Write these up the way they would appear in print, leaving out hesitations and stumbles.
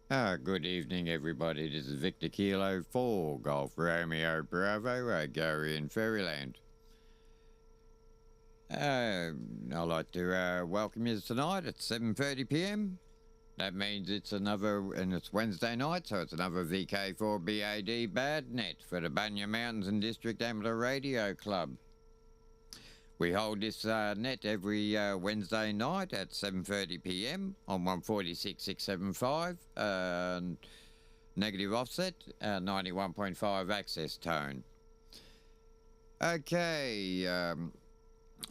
Good evening, everybody. This is Victor Kilo 4, Golf Romeo Bravo, Gary in Faryiryland. I'd like to welcome you tonight at 7:30 p.m. That means it's Wednesday night, so it's another VK4BAD bad net for the Bunya Mountains and District Amateur Radio Club. We hold this net every Wednesday night at 7:30 p.m. on 146.675 negative offset, 91.5 access tone. Okay,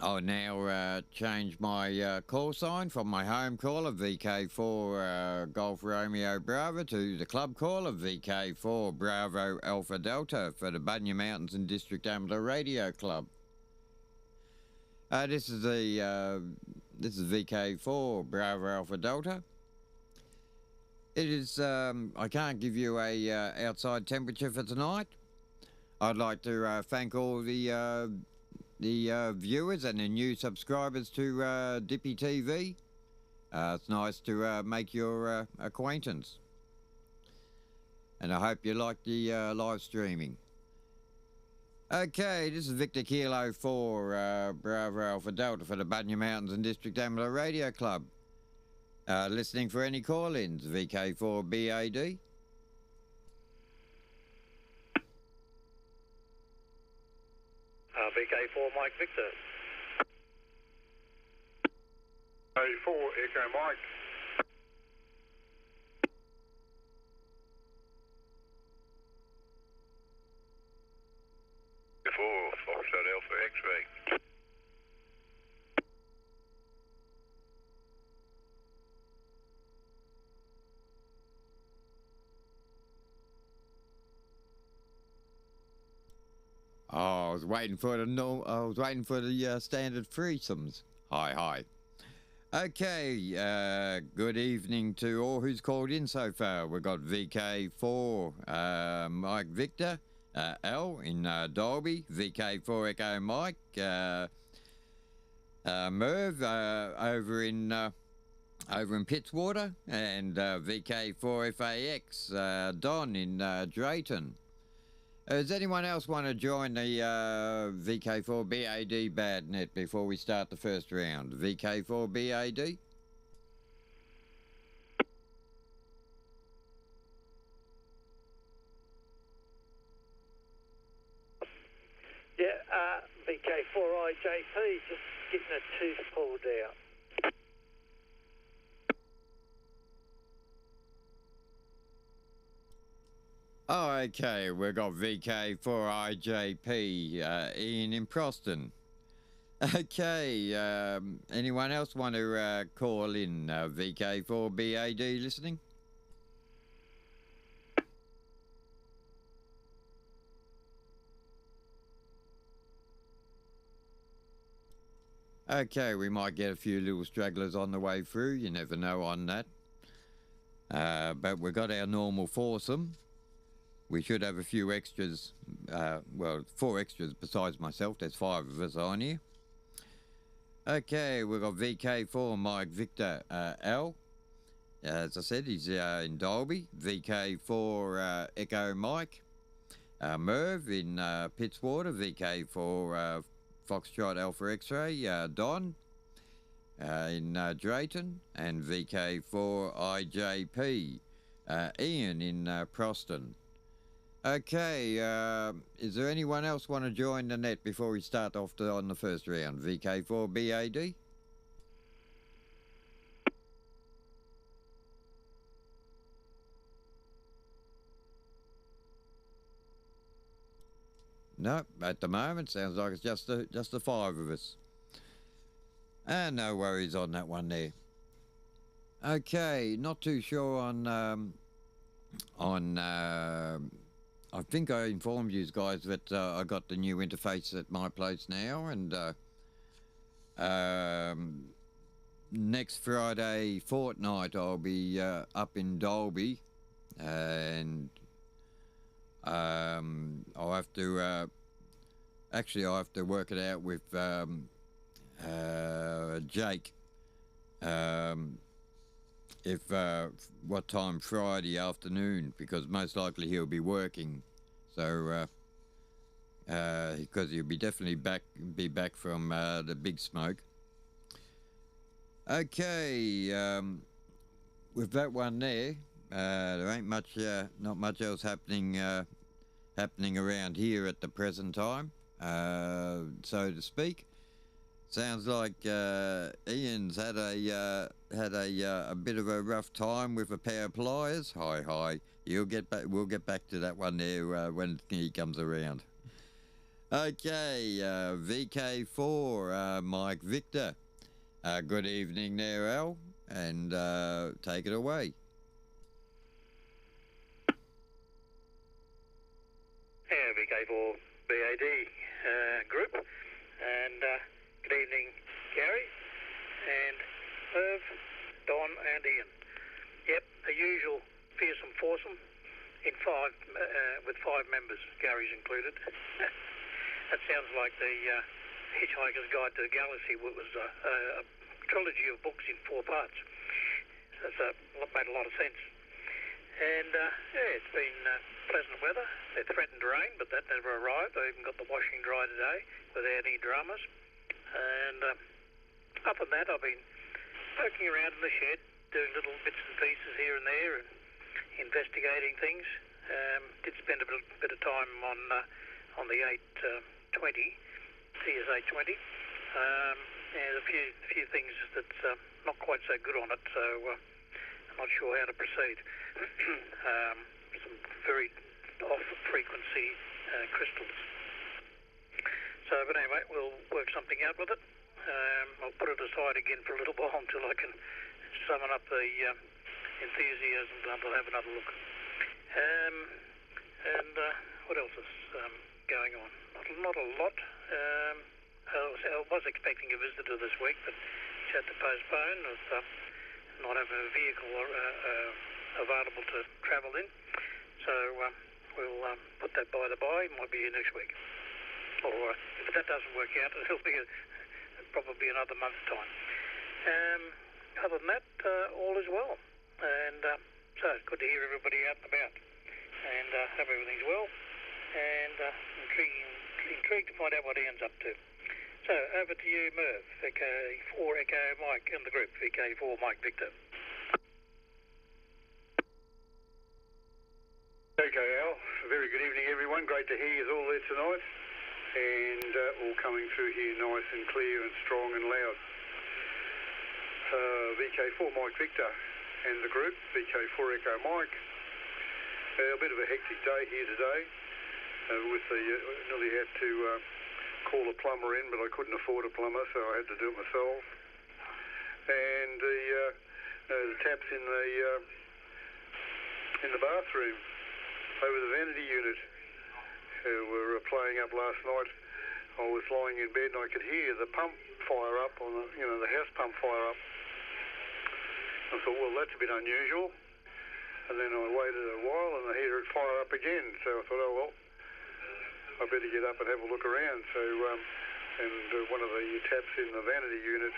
I'll now change my call sign from my home call of VK4 Golf Romeo Bravo to the club call of VK4 Bravo Alpha Delta for the Bunya Mountains and District Amateur Radio Club. This is VK4 Bravo Alpha Delta. It is. I can't give you a outside temperature for tonight. I'd like to thank all the viewers and the new subscribers to Dippy TV. It's nice to make your acquaintance, and I hope you like the live streaming. Okay, this is Victor Kilo 4 Bravo Alpha Delta for the Bunya Mountains and District Amateur Radio Club. Listening for any call-ins, VK4BAD. VK4 Mike Victor. A4 Echo Mike. Foxtrot Alpha X-ray. Oh, I was waiting for the standard threesomes. Hi. Okay, good evening to all who's called in so far. We've got VK4 Mike Victor, L in Dolby, VK4 Echo Mike, Merv over in Pittswater, and VK4FAX Don in Drayton. Does anyone else want to join the VK4BAD bad net before we start the first round? VK4BAD? Yeah, VK4IJP, just getting a tooth pulled out. Oh, okay. We've got VK4IJP, Ian in Proston. Okay, anyone else want to call in VK4BAD listening? Okay, we might get a few little stragglers on the way through. You never know on that. But we've got our normal foursome. We should have a few extras. Well, 4 extras besides myself. There's 5 of us on here. Okay, we've got VK4 Mike Victor L. As I said, he's in Dolby. VK4 Echo Mike. Merv in Pittswater. VK4 Foxtrot Alpha X-ray. Don in Drayton. And VK4 IJP. Ian in Proston. Okay, is there anyone else want to join the net before we start off on the first round? VK4BAD? No, at the moment sounds like it's just the 5 of us. And no worries on that one there. Okay, not too sure on I think I informed you guys that I got the new interface at my place now, and next Friday fortnight I'll be up in Dolby, and I'll have to I'll have to work it out with Jake. if what time Friday afternoon, because most likely he'll be working, so because he'll be definitely back from the big smoke. Okay, with that one there, there ain't much, not much else happening around here at the present time, so to speak. Sounds like Ian's had a bit of a rough time with a pair of pliers. Hi. You'll get back. We'll get back to that one there when he comes around. Okay, VK4 Mike Victor. Good evening there, Al, and take it away. Yeah, VK4BAD group, and good evening, Gary, and Irv, Don, and Ian. Yep, the usual fearsome foursome with five members, Gary's included. That sounds like the Hitchhiker's Guide to the Galaxy, which was a trilogy of books in 4 parts. That's made a lot of sense. And yeah, it's been pleasant weather. It threatened rain, but that never arrived. I even got the washing dry today without any dramas. And other than that, I've been poking around in the shed, doing little bits and pieces here and there, and investigating things. Did spend a bit of time on the 820, CS 820. And a few things that's not quite so good on it, so I'm not sure how to proceed. Some very off-frequency crystals. So, but anyway, we'll work something out with it. I'll put it aside again for a little while until I can summon up the enthusiasm to have another look. And what else is going on? Not a lot. I was expecting a visitor this week, but she had to postpone with not having a vehicle available to travel in. So we'll put that by the by. Might be here next week. Or if that doesn't work out, it'll be probably another month's time. Other than that, all is well. And so it's good to hear everybody out and about. And hope everything's well. And intrigued to find out what Ian's up to. So, over to you, Merv, VK4 Echo Mike in the group, VK4 Mike Victor. Okay, Al. Very good evening, everyone. Great to hear you all there tonight. And all coming through here nice and clear and strong and loud. VK4 Mike Victor and the group, VK4 Echo Mike. A bit of a hectic day here today. With the nearly had to call a plumber in, but I couldn't afford a plumber, so I had to do it myself. And the taps in the bathroom over the vanity unit were playing up last night. I was lying in bed and I could hear the pump fire up on the house pump fire up. I thought, well, that's a bit unusual. And then I waited a while and I hear it fire up again. So I thought, oh well, I better get up and have a look around. So, and one of the taps in the vanity unit,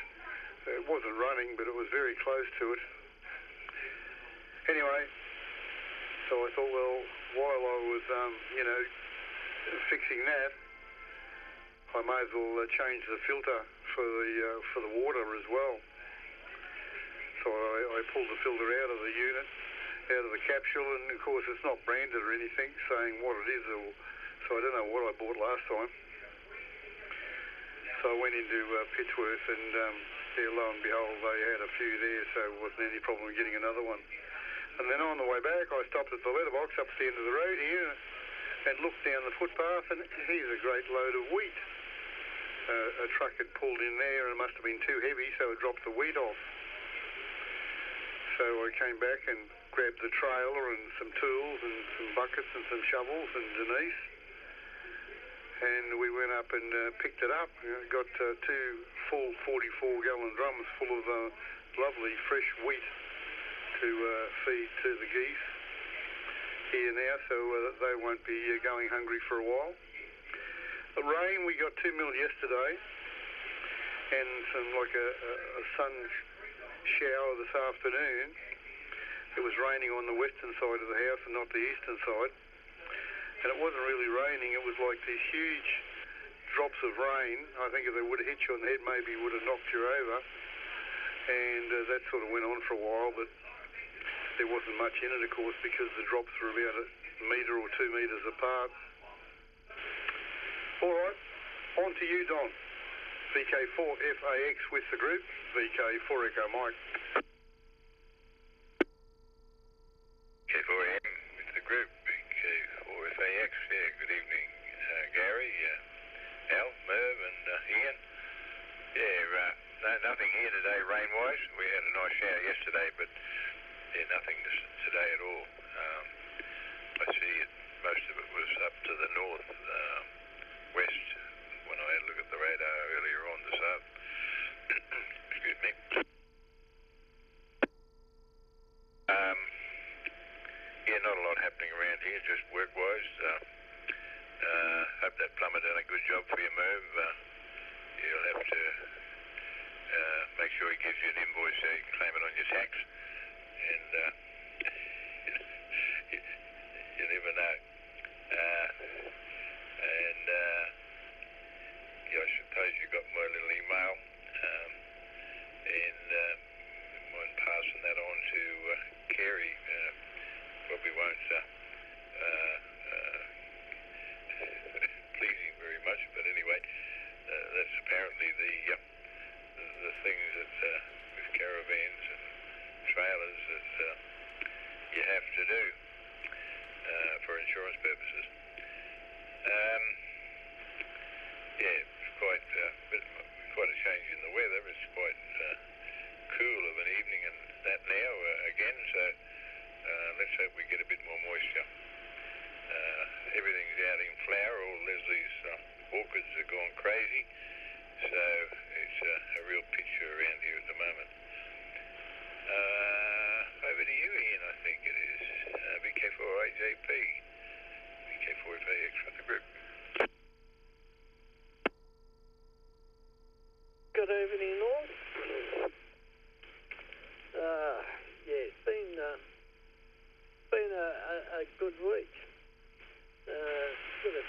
it wasn't running, but it was very close to it. Anyway, so I thought, well, while I was, fixing that, I may as well change the filter for the water as well. So I pulled the filter out of the unit, out of the capsule, and of course it's not branded or anything saying what it is, so I don't know what I bought last time. So I went into Pittsworth and lo and behold they had a few there, so it wasn't any problem getting another one. And then on the way back I stopped at the letterbox up at the end of the road here and looked down the footpath, and here's a great load of wheat. A truck had pulled in there and it must have been too heavy, so it dropped the wheat off. So I came back and grabbed the trailer and some tools and some buckets and some shovels and Denise. And we went up and picked it up. Got 2 full 44-gallon drums full of lovely fresh wheat to feed to the geese here now, so they won't be going hungry for a while. The rain, we got 2 mil yesterday, and some like a sun shower this afternoon, it was raining on the western side of the house and not the eastern side. And it wasn't really raining, it was like these huge drops of rain. I think if they would have hit you on the head, maybe it would have knocked you over. And that sort of went on for a while, but there wasn't much in it, of course, because the drops were about a metre or 2 metres apart. All right, on to you, Don. VK4FAX with the group, VK4 Echo Mike. VK4M with the group, VK4FAX. Yeah, good evening, Gary, Al, Merv and Ian. Yeah, nothing here today rain-wise. We had a nice shower yesterday, but yeah, nothing today at all. I see most of it was up to the north, west, when I had a look at the radar earlier on this afternoon. Excuse me. Yeah, not a lot happening around here, just work-wise. Hope that plumber done a good job for you, Merv. You'll have to make sure he gives you an invoice so you can claim it on your tax. And you never know. Yeah, I suppose you got my little email, and mind passing that on to Kerry. Probably won't please him very much, but anyway, that's apparently the things that with caravans and trailers that you have to do for insurance purposes. Yeah, it's quite a change in the weather. It's quite cool of an evening and that now again, so let's hope we get a bit more moisture. Everything's out in flower. All Leslie's orchids are gone crazy, so it's a real picture around here at the moment. Over to you, Ian, I think it is. VK4AJP, VK4FAX with the group. Good evening, all. Yeah, it's been a good week. Got a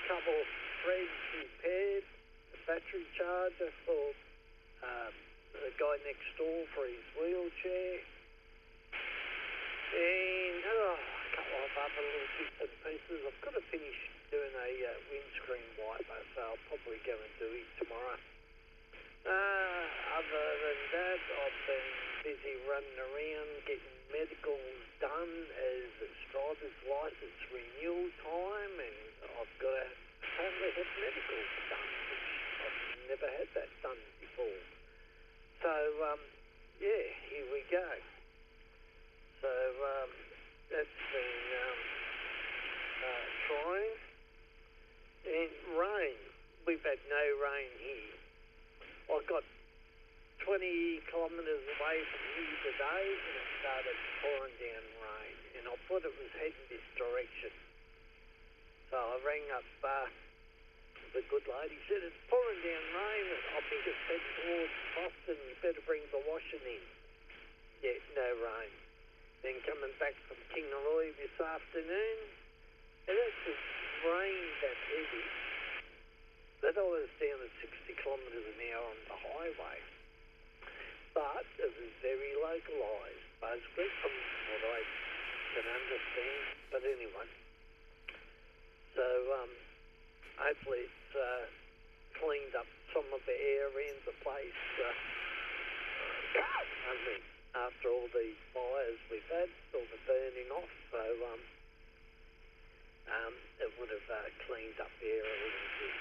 couple of threads repaired, a battery charger for the guy next door for his wheelchair, and a couple of other little bits and pieces. I've got to finish doing a windscreen wiper, so I'll probably go and do it tomorrow. Other than that, I've been busy running around getting medicals done as it's driver's license renewal time, and I've got to apparently have medicals done, which I've never had that done before. So, yeah, here we go. So, that's been trying. And rain. We've had no rain here. I got 20 kilometres away from here today and it started pouring down rain, and I thought it was heading this direction. So I rang up the good lady, said it's pouring down rain, I think it's heading towards Boston, you better bring the washing in. Yeah, no rain. Then coming back from Kingaroy this afternoon, it actually rained that heavy that I was down at 60 kilometres an hour on the highway. But it was very localised, basically, from what I can understand. But anyway, so hopefully it's cleaned up some of the air around the place. After all the fires we've had, all the burning off, so it would have cleaned up the air a little bit.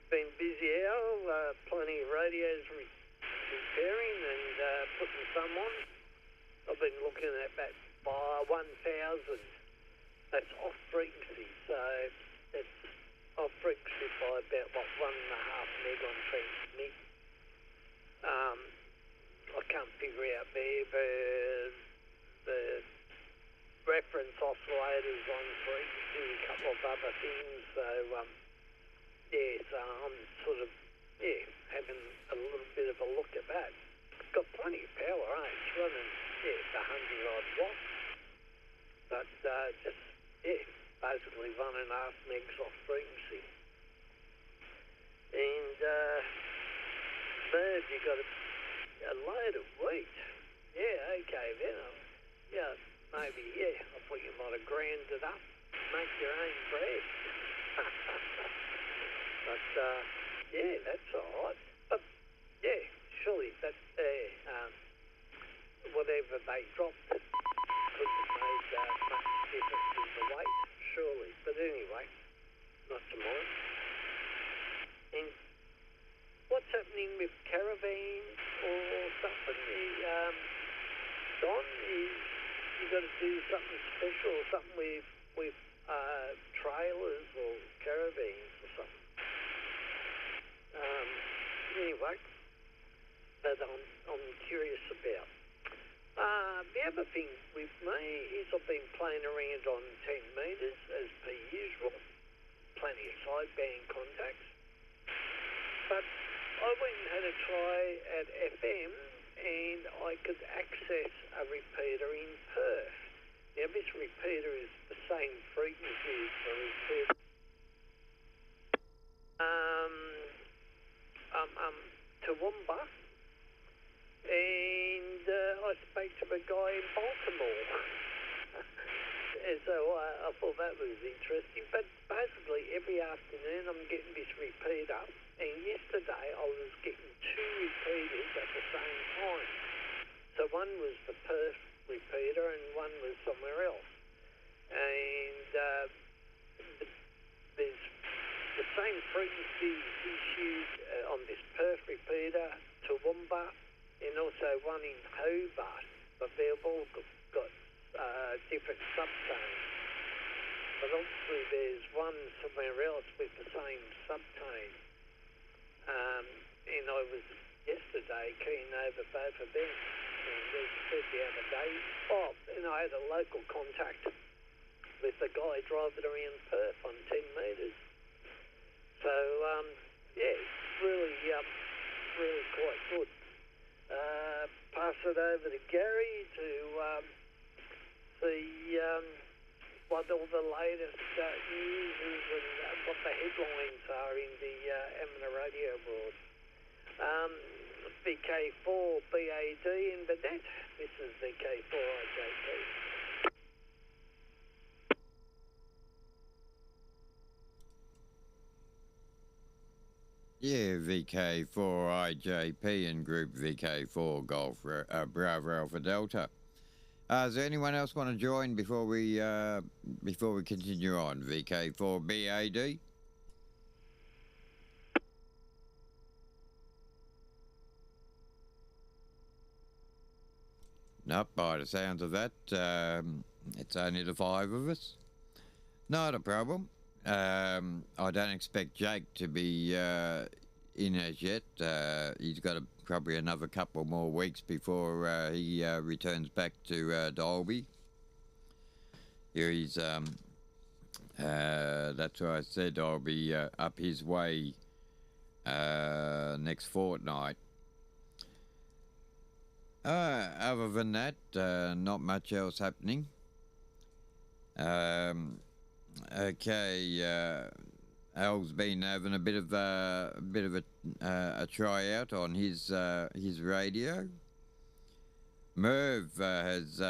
Been busy out, plenty of radios repairing and putting some on. I've been looking at that by 1,000. That's off frequency, so it's off frequency by about 1.5 meg on transmit. I can't figure out there, but the reference oscillators on frequency, a couple of other things, so yeah, so I'm sort of yeah, having a little bit of a look at that. Got plenty of power, it's running, the 100 odd watts. But just, basically 1.5 megs off frequency. And Merv, you got a load of wheat. Yeah, okay, then. Maybe, I thought you might have ground it up, make your own bread. But, that's all right. But, surely that, whatever they dropped couldn't have made much difference in the weight, surely. But anyway, not to mind. And what's happening with caravans or something? Don, you got to do something special or something with trailers or caravans or something. Anyway, that I'm curious about. The other thing with me is I've been playing around on 10 metres as per usual. Plenty of sideband contacts. But I went and had a try at FM and I could access a repeater in Perth. Now this repeater is the same frequency as the repeater. Toowoomba. And I spoke to a guy in Baltimore. And so I thought that was interesting. But basically every afternoon I'm getting this repeater. And yesterday I was getting 2 repeaters at the same time. So one was the Perth repeater and one was somewhere else. And there's the same frequency issued on this Perth repeater, Toowoomba, and also one in Hobart, but they've all got different subtones. But obviously there's one somewhere else with the same subtone. And I was yesterday keying over both of them. And as I said the other day, and I had a local contact with the guy driving around Perth on 10 metres. So, it's really quite good. Pass it over to Gary to see what all the latest news is and what the headlines are in the amateur radio world. VK4BAD in Badet. This is VK4IJP. Yeah, VK4IJP and Group VK4 Golf Bravo Alpha Delta. Does anyone else want to join before we continue on? VK4BAD. Nope, by the sounds of that, it's only the 5 of us. Not a problem. I don't expect Jake to be in as yet. He's got probably another couple more weeks before he returns back to Dalby. Here he's, that's why I said I'll be up his way next fortnight. Other than that, not much else happening. Okay, Al's been having a bit of a tryout on his radio. Merv has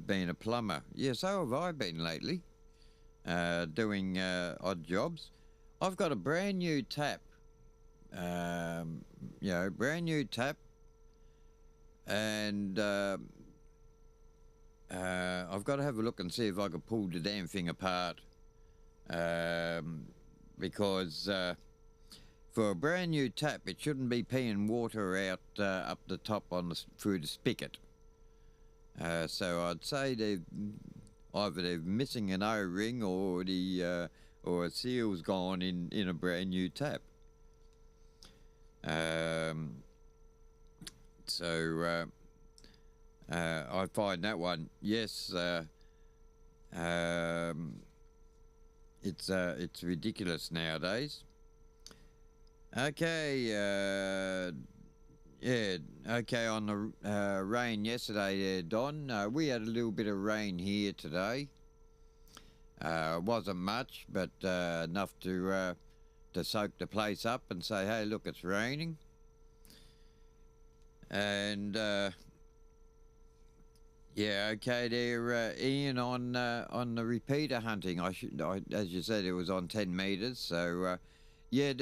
been a plumber. Yeah, so have I been lately, doing odd jobs. I've got a brand new tap. Brand new tap, and I've got to have a look and see if I can pull the damn thing apart, because for a brand new tap it shouldn't be peeing water out up the top through the spigot. So I'd say they're missing an O-ring or or a seal's gone in a brand new tap. I find that one, yes, it's ridiculous nowadays. Okay, yeah, okay, on the rain yesterday there, Don. We had a little bit of rain here today. Wasn't much, but enough to soak the place up and say, hey, look, it's raining. And yeah, okay, there, Ian, on the repeater hunting. As you said, it was on 10 metres. So yeah,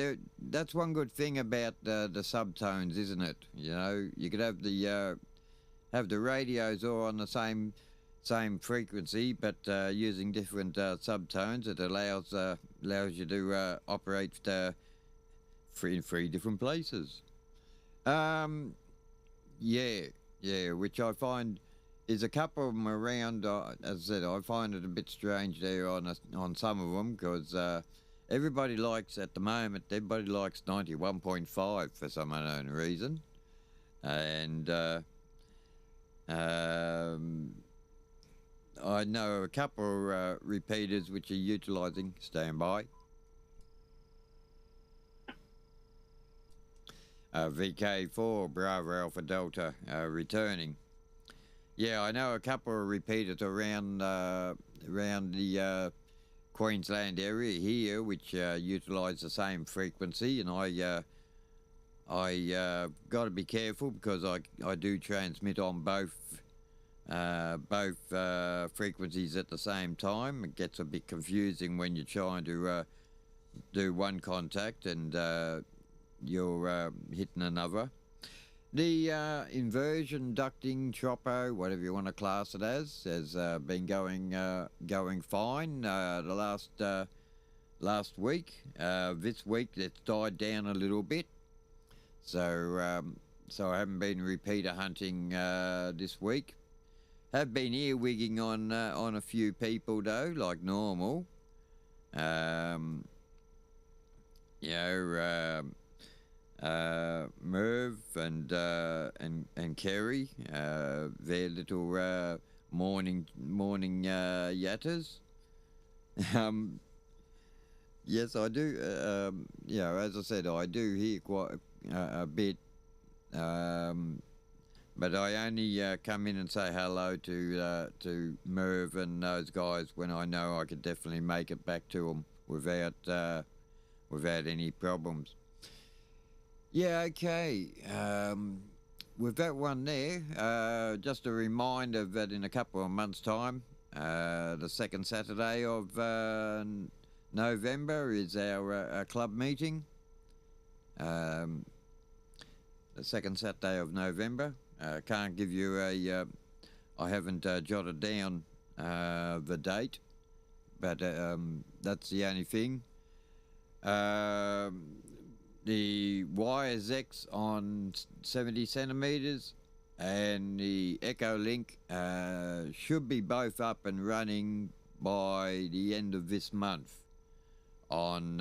that's one good thing about the subtones, isn't it? You know, you could have the radios all on the same frequency, but using different subtones. It allows you to operate in three different places. Yeah, yeah, which I find is a couple of them around. As I said, I find it a bit strange there on some of them because everybody likes at the moment. Everybody likes 91.5 for some unknown reason, and I know a couple of repeaters which are utilising. Stand by. VK4 Bravo Alpha Delta returning. Yeah, I know a couple of repeaters around the Queensland area here which utilise the same frequency, and I got to be careful because I do transmit on both frequencies at the same time. It gets a bit confusing when you're trying to do one contact and you're hitting another. The inversion ducting tropo, whatever you want to class it as, has been going fine the last week. This week it's died down a little bit, so I haven't been repeater hunting this week. Have been earwigging on a few people though, like normal. You know. Merv and Kerry, their little morning yatters. Yes, I do. You know, as I said, I do hear quite a bit, but I only come in and say hello to Merv and those guys when I know I could definitely make it back to them without any problems. Yeah, okay. With that one there, just a reminder that in a couple of months' time, the second Saturday of November is our club meeting. The second Saturday of November. Can't give you I haven't jotted down the date, but that's the only thing. The wires X on 70 centimeters and the Echo Link should be both up and running by the end of this month on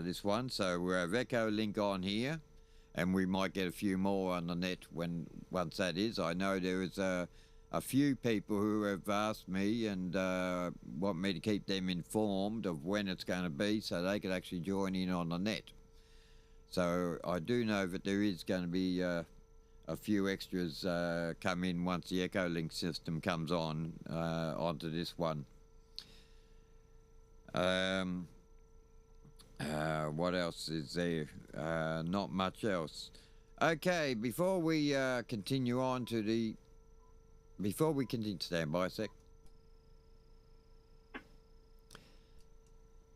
this one. So we have Echo Link on here, and we might get a few more on the net once that is. I know there is a few people who have asked me and want me to keep them informed of when it's going to be so they could actually join in on the net. So I do know that there is going to be a few extras come in once the Echo Link system comes on onto this one. What else is there? Not much else. Okay, before we continue on to the... Before we continue, stand by a sec.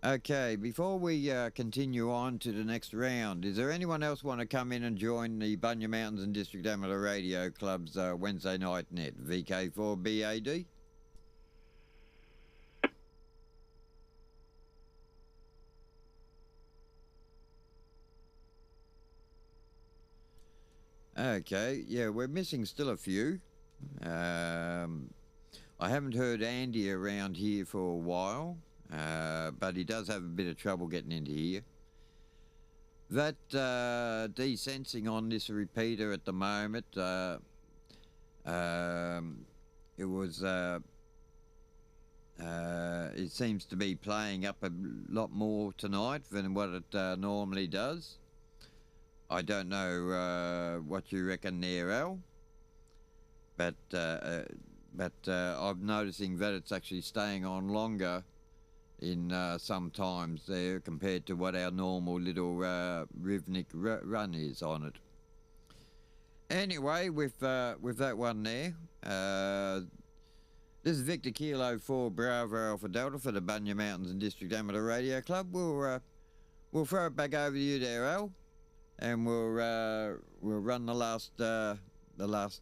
Okay, before we continue on to the next round, is there anyone else want to come in and join the Bunya Mountains and District Amateur Radio Club's Wednesday night net, VK4BAD? Okay, yeah, we're missing still a few. I haven't heard Andy around here for a while, but he does have a bit of trouble getting into here. That desensing on this repeater at the moment, it was It seems to be playing up a lot more tonight than what it normally does. I don't know what you reckon there, Al, but I'm noticing that it's actually staying on longer in some times there compared to what our normal little rhythmic run is on it. Anyway, with that one there, this is Victor Kilo 4 Bravo Alpha Delta for the Bunya Mountains and District Amateur Radio Club. We'll throw it back over to you there, Al, and we'll run the last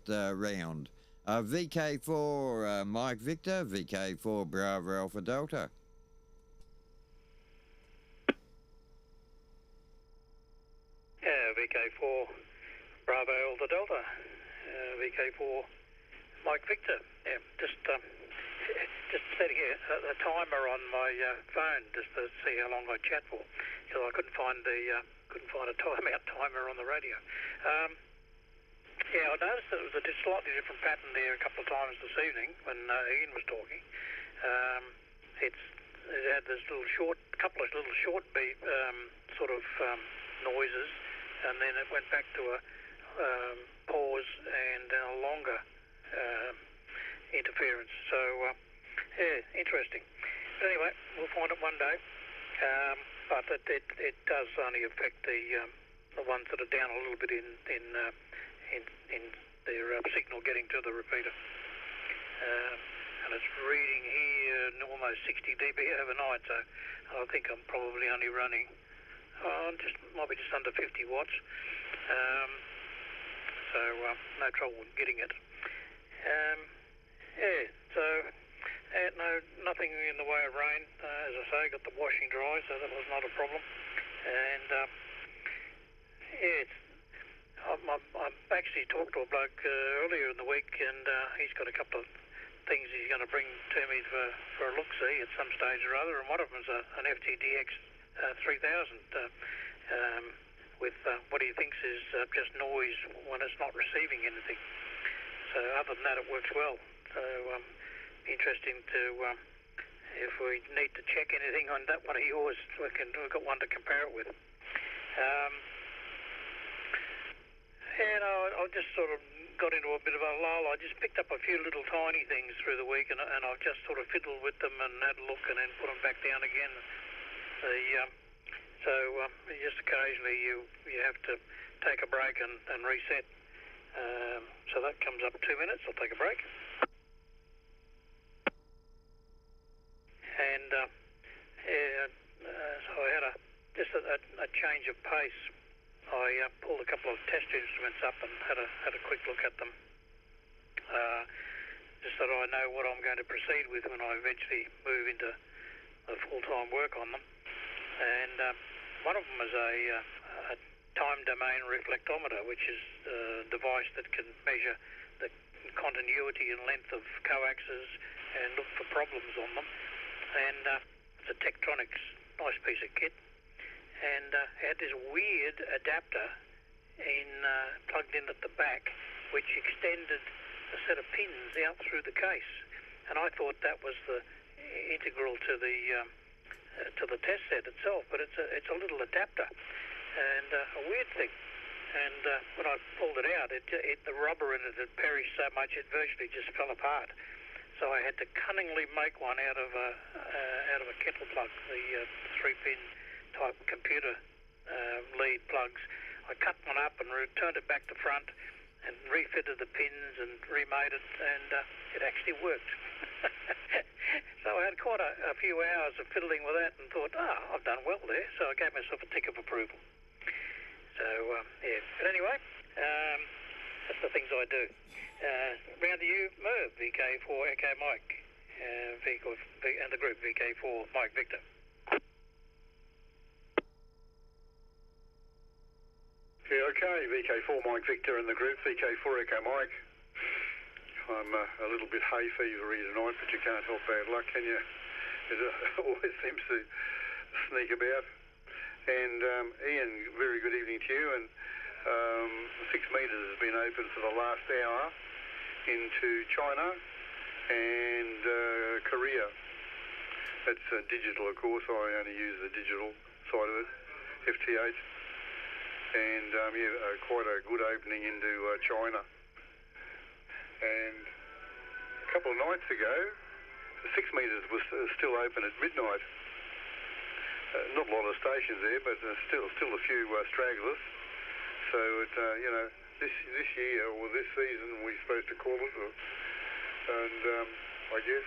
round. VK4 Mike Victor, VK4 Bravo Alpha Delta. VK4 Bravo Alpha Delta, VK4 Mike Victor. Yeah, just setting a timer on my phone just to see how long I chat for, because I couldn't find a timeout timer on the radio. Yeah, I noticed that it was a slightly different pattern there a couple of times this evening when Ian was talking. It had this couple of little short beat sort of noises, and then it went back to a pause and a longer interference. So, yeah, interesting. But anyway, we'll find it one day. But it does only affect the ones that are down a little bit in their signal getting to the repeater. And it's reading here almost 60 dB overnight, so I think I'm probably only running might be just under 50 watts. So no trouble in getting it. Yeah, so nothing in the way of rain. As I say, got the washing dry, so that was not a problem. And yeah, I've actually talked to a bloke earlier in the week, and he's got a couple of things he's going to bring to me for a look-see at some stage or other, and one of them is an FTDX 3000 with what he thinks is just noise when it's not receiving anything. So other than that, it works well. So interesting to if we need to check anything on that one of yours, we've got one to compare it with. I just sort of got into a bit of a lull. I just picked up a few little tiny things through the week, and I've just sort of fiddled with them and had a look and then put them back down again. So just occasionally you have to take a break and reset. So that comes up 2 minutes. I'll take a break. And so I had a change of pace. I pulled a couple of test instruments up and had a quick look at them, just so that I know what I'm going to proceed with when I eventually move into the full-time work on them. And one of them is a time domain reflectometer, which is a device that can measure the continuity and length of coaxes and look for problems on them. And it's a Tektronix, nice piece of kit. And it had this weird adapter plugged in at the back, which extended a set of pins out through the case. And I thought that was the integral to the test set itself, but it's a little adapter and a weird thing. And when I pulled it out, the rubber in it had perished so much it virtually just fell apart. So I had to cunningly make one out of a kettle plug, the 3-pin type computer lead plugs. I cut one up and turned it back to front and refitted the pins and remade it, and it actually worked. So I had quite a few hours of fiddling with that and thought, I've done well there. So I gave myself a tick of approval. So, yeah. But anyway, that's the things I do. Round to you, Merv, VK4 Echo Mike, and the group VK4 Mike Victor. Yeah, okay, VK4 Mike Victor and the group, VK4 Echo Mike. I'm a little bit hay fevery tonight, but you can't help bad luck, can you? It always seems to sneak about. And Ian, very good evening to you. And 6 metres has been open for the last hour into China and Korea. That's digital, of course. I only use the digital side of it, FTH. And quite a good opening into China. And a couple of nights ago, the 6 metres was still open at midnight. Not a lot of stations there, but still a few stragglers. So this year or this season, we're supposed to call it, and I guess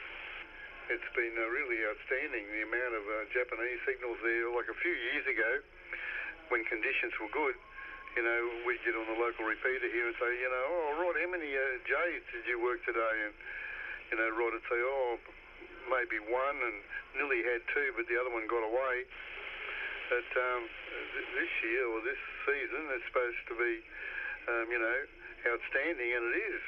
it's been really outstanding, the amount of Japanese signals there. Like a few years ago, when conditions were good, we'd get on the local repeater here and say, oh, Rod, how many J's did you work today? And, Rod would say, oh, maybe one, and nearly had two, but the other one got away. But this year or this season, it's supposed to be, outstanding, and it is.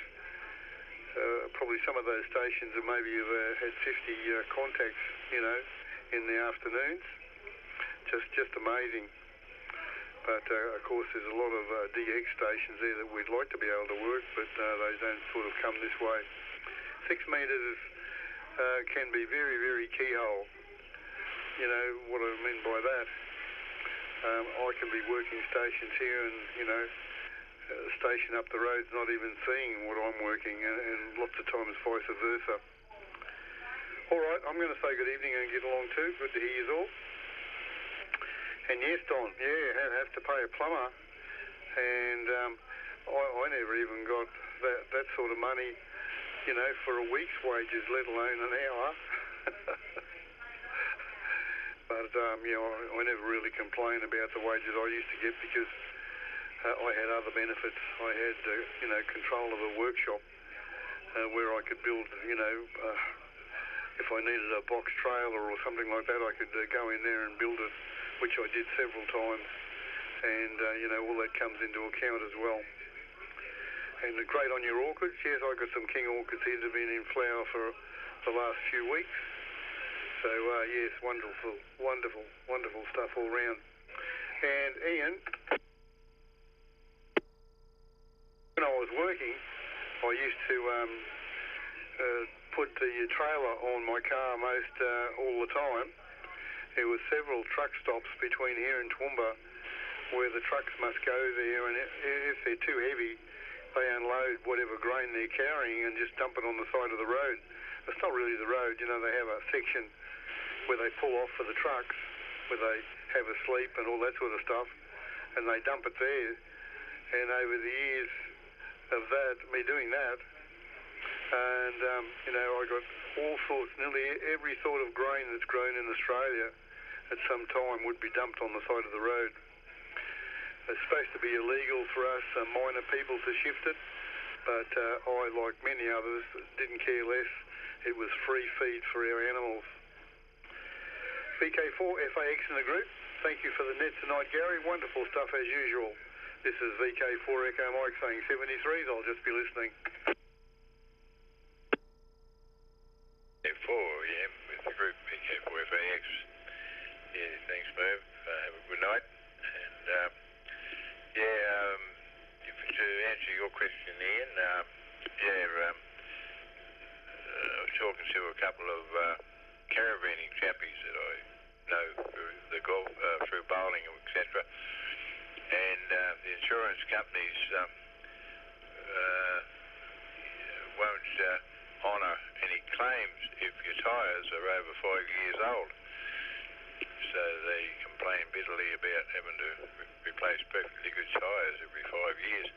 Probably some of those stations have maybe had 50 contacts, in the afternoons. Just amazing. But of course, there's a lot of DX stations there that we'd like to be able to work, but they don't sort of come this way. 6 metres can be very, very keyhole. What I mean by that. I can be working stations here and, station up the road's not even seeing what I'm working, and lots of times vice versa. All right, I'm going to say good evening and get along too. Good to hear you all. And yes, Don, have to pay a plumber, and I never even got that sort of money, for a week's wages, let alone an hour. But I never really complained about the wages I used to get because I had other benefits. I had control of a workshop where I could build, if I needed a box trailer or something like that, I could go in there and build it, which I did several times, and all that comes into account as well. And great on your orchids. Yes, I got some king orchids here that have been in flower for the last few weeks. So yes, wonderful stuff all round. And Ian, when I was working, I used to put the trailer on my car most all the time. There were several truck stops between here and Toowoomba where the trucks must go there, and if they're too heavy, they unload whatever grain they're carrying and just dump it on the side of the road. It's not really the road, they have a section where they pull off for the trucks, where they have a sleep and all that sort of stuff, and they dump it there. And over the years of me doing that, and I got all sorts, nearly every sort of grain that's grown in Australia at some time would be dumped on the side of the road. It's supposed to be illegal for us minor people to shift it, but I, like many others, didn't care less. It was free feed for our animals. VK4FAX in the group. Thank you for the net tonight, Gary. Wonderful stuff as usual. This is VK4 Echo Mike saying 73s. I'll just be listening. VK4, with the group VK4FAX. Yeah, thanks, Merv. Have a good night. And to answer your question, Ian, I was talking to a couple of caravanning chappies that I know through the golf, through bowling, etc. And the insurance companies won't honour any claims if your tyres are over 5 years old. So they complain bitterly about having to replace perfectly good tyres every 5 years.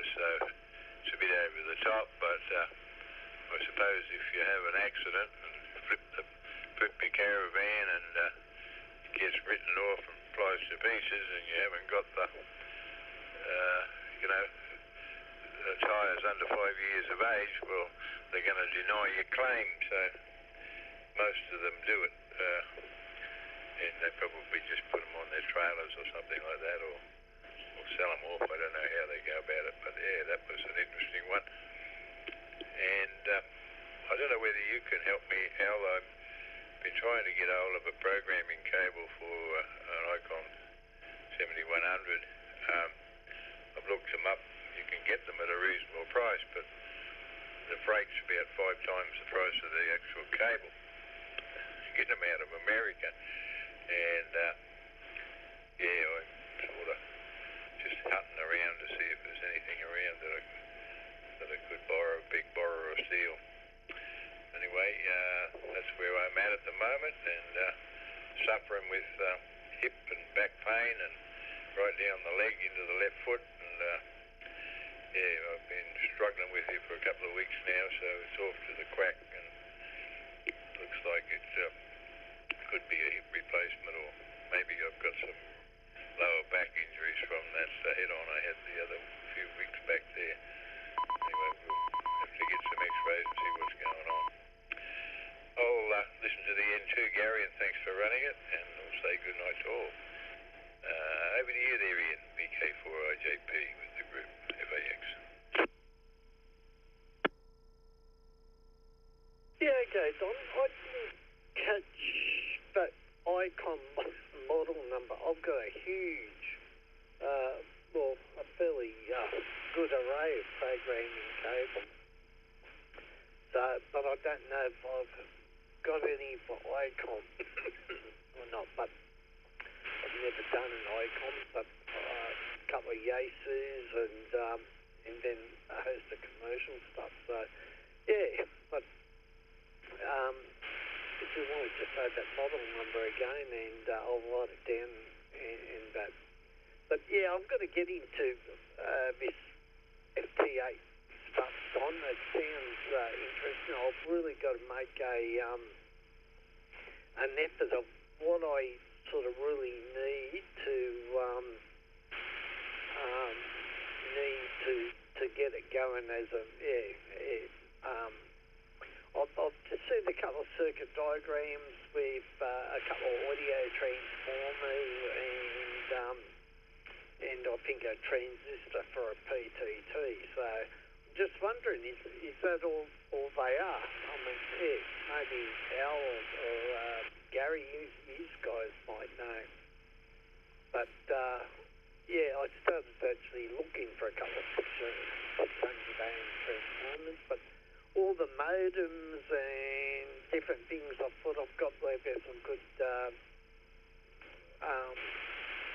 So it's a bit over the top, but I suppose if you have an accident and flip your caravan and it gets written off and flies to pieces and you haven't got the tyres under 5 years of age, well, they're going to deny your claim. So most of them do it. And they probably just put them on their trailers or something like that, or sell them off. I don't know how they go about it, but yeah, that was an interesting one. And I don't know whether you can help me, Al. I've been trying to get hold of a programming cable for an Icon 7100. I've looked them up. You can get them at a reasonable price, but the freight's about 5 times the price of the actual cable. Getting them out of America. And, yeah, I'm sort of just hunting around to see if there's anything around that I could borrow, a big borrower of steel. Anyway, that's where I'm at the moment, and suffering with hip and back pain and right down the leg into the left foot. And yeah, I've been struggling with it for a couple of weeks now, so it's off to the quack, and looks like it could be a hip replacement, or maybe I've got some lower back injuries from that head-on I had the other few weeks back there. Anyway, we'll have to get some x-rays and see what's going on. I'll listen to the end too, Gary, and thanks for running it, and I'll say good night to all. Over to you there, Ian, VK4IJP with the group FAX. Yeah, okay, Don. I didn't catch that icon model number. I've got a huge, well, a fairly good array of programming cable. So, but I don't know if I've got any for icon or not. But I've never done an icon, but a couple of Yasus and then a host of commercial stuff. So, yeah, but if you want to just add that model number again, and I'll write it down in that. But yeah, I'm going to get into this FT8 stuff, Don. It sounds interesting. I've really got to make an effort of what I sort of really need to get it going as a I've just seen a couple of circuit diagrams with a couple of audio transformers and I think a transistor for a PTT. So I'm just wondering, is that all they are? I mean, yeah, maybe Al or Gary, you guys might know. But yeah, I started actually looking for a couple of 600 ohm transformers, but all the modems and different things I thought I've got where there's some good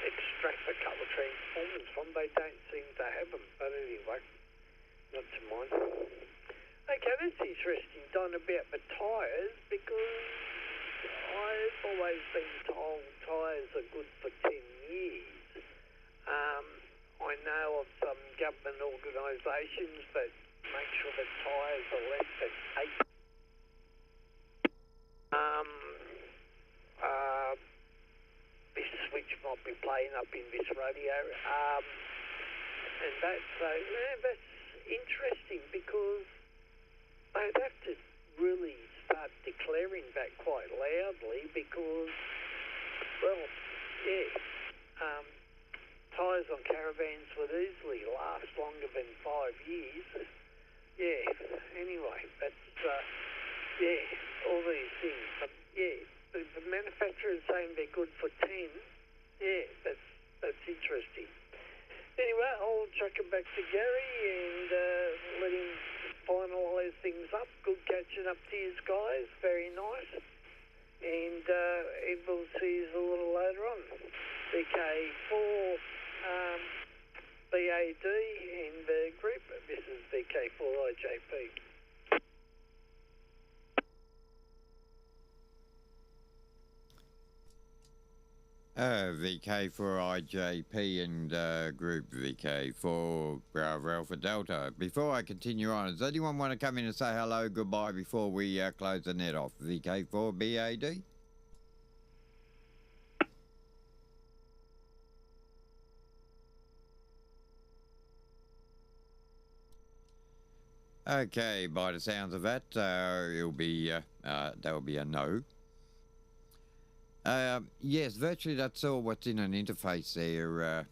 extract a couple of transformers from. They don't seem to have them, but anyway, not to mind. Okay, that's interesting, Don, about the tyres, because I've always been told tyres are good for 10 years. I know of some government organisations that make sure the tyres are less than 8. This switch might be playing up in this radio. And that's interesting, because they'd have to really start declaring that quite loudly, because, well, yeah, tyres on caravans would easily last longer than 5 years. Yeah, anyway, that's, yeah, all these things. But, yeah, the manufacturer's saying they're good for 10. Yeah, that's interesting. Anyway, I'll chuck it back to Gary and let him finalise things up. Good catching up to you guys. Very nice. And we'll see you a little later on. VK4 BAD in the group. This is VK4IJP. VK4IJP and group VK4 Bravo Alpha Delta. Before I continue on, does anyone want to come in and say hello, goodbye before we close the net off? VK4BAD? Okay, by the sounds of that, it'll be there'll be a no. Yes, virtually that's all what's in an interface there,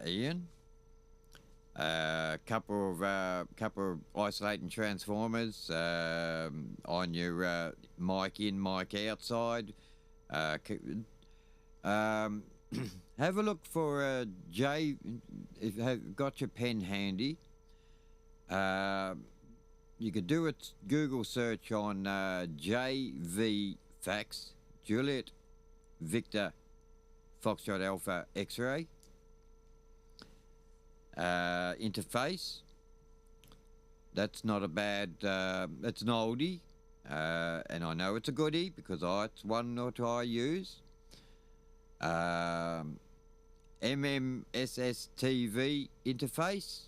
Ian. Couple of isolating transformers on your mic in, mic outside. have a look for J. If you have got your pen handy, you could do a Google search on JV Fax, Juliet Victor Foxtrot Alpha X-ray interface. That's not a bad. It's an oldie, and I know it's a goodie because it's one that I use. MMSSTV interface.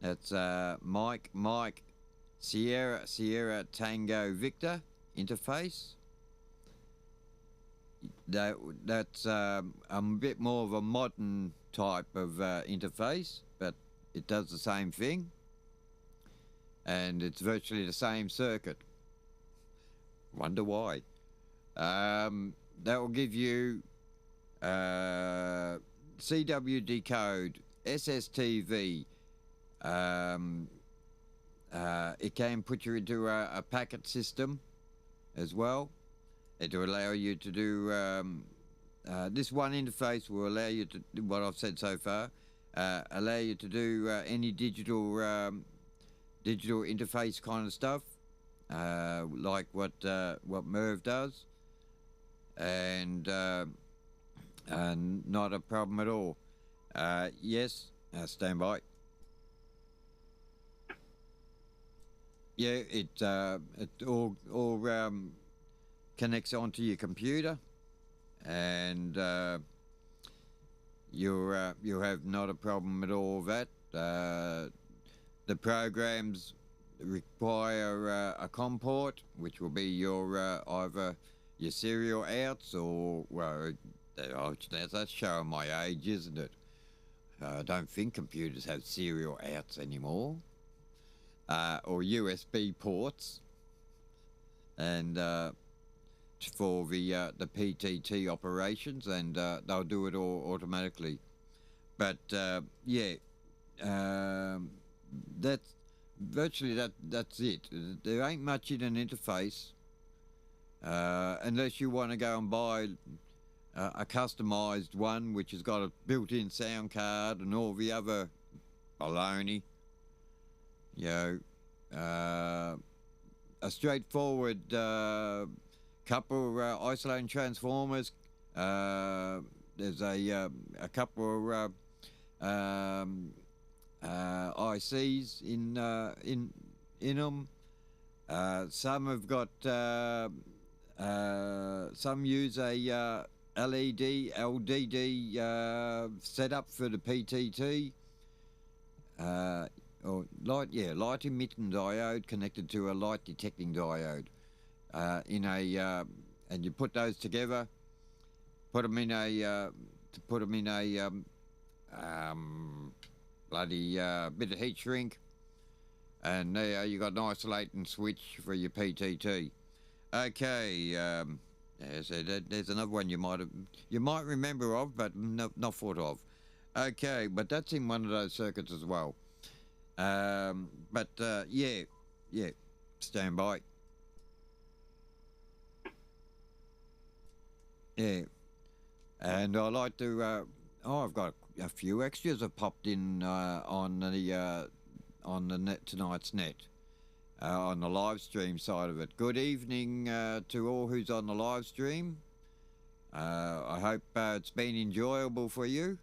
That's Mike Sierra Tango Victor interface. That's a bit more of a modern type of interface, but it does the same thing, and it's virtually the same circuit. Wonder why. That will give you CWD code, SSTV. It can put you into a packet system as well. It will allow you to do this one interface will allow you to do what I've said so far. Allow you to do any digital interface kind of stuff, like what Merv does, and not a problem at all. Yes, stand by. Yeah, it all connects onto your computer, and you'll have not a problem at all with that. The programs require a COM port, which will be your either your serial outs or, well, that's showing my age, isn't it? I don't think computers have serial outs anymore, or USB ports, and for the PTT operations, and they'll do it all automatically. But yeah, that's virtually that's it. There ain't much in an interface, unless you want to go and buy a customized one which has got a built-in sound card and all the other baloney. You know, a straightforward couple of isolating transformers. There's a couple of ICs in them. Some have got some use a LED, LDD setup for the PTT. Or light emitting diode connected to a light detecting diode. And you put those together, put them in a bloody bit of heat shrink, and there you got an isolating switch for your PTT. Okay, so there's another one you might remember of, but not thought of. Okay, but that's in one of those circuits as well. But yeah, stand by. Yeah, and I like to. I've got a few extras have popped in on the net tonight's net, on the live stream side of it. Good evening to all who's on the live stream. I hope it's been enjoyable for you,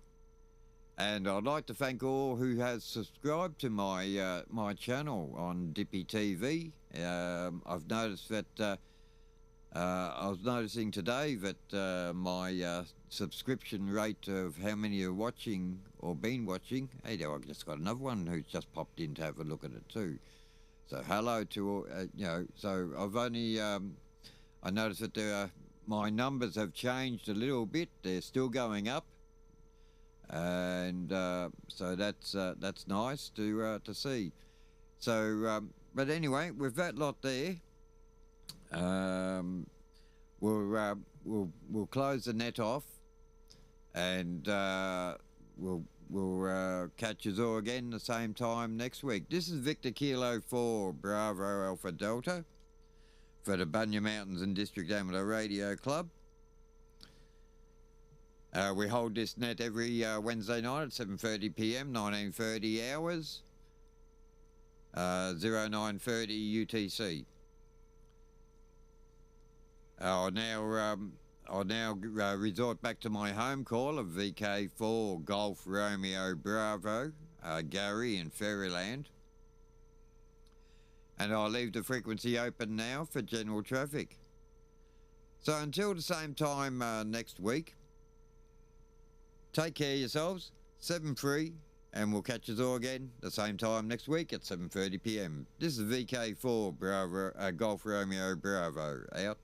and I'd like to thank all who has subscribed to my my channel on Dippy TV. I've noticed that. I was noticing today that my subscription rate of how many are watching or been watching. Hey there, I've just got another one who's just popped in to have a look at it too. So hello to all, so I've only, I noticed that my numbers have changed a little bit. They're still going up. And so that's nice to see. So, but anyway, with that lot there, we'll close the net off, and we'll catch us all again the same time next week. This is Victor Kilo 4 Bravo Alpha Delta for the Bunya Mountains and District Amateur Radio Club. We hold this net every Wednesday night at 7:30 p.m, 1930 hours, 0930 UTC. I'll now resort back to my home call of VK4 Golf Romeo Bravo, Gary in Faryiryland. And I'll leave the frequency open now for general traffic. So until the same time next week, take care of yourselves, 7-3, and we'll catch us all again the same time next week at 7:30 p.m. This is VK4 Bravo, Golf Romeo Bravo, out.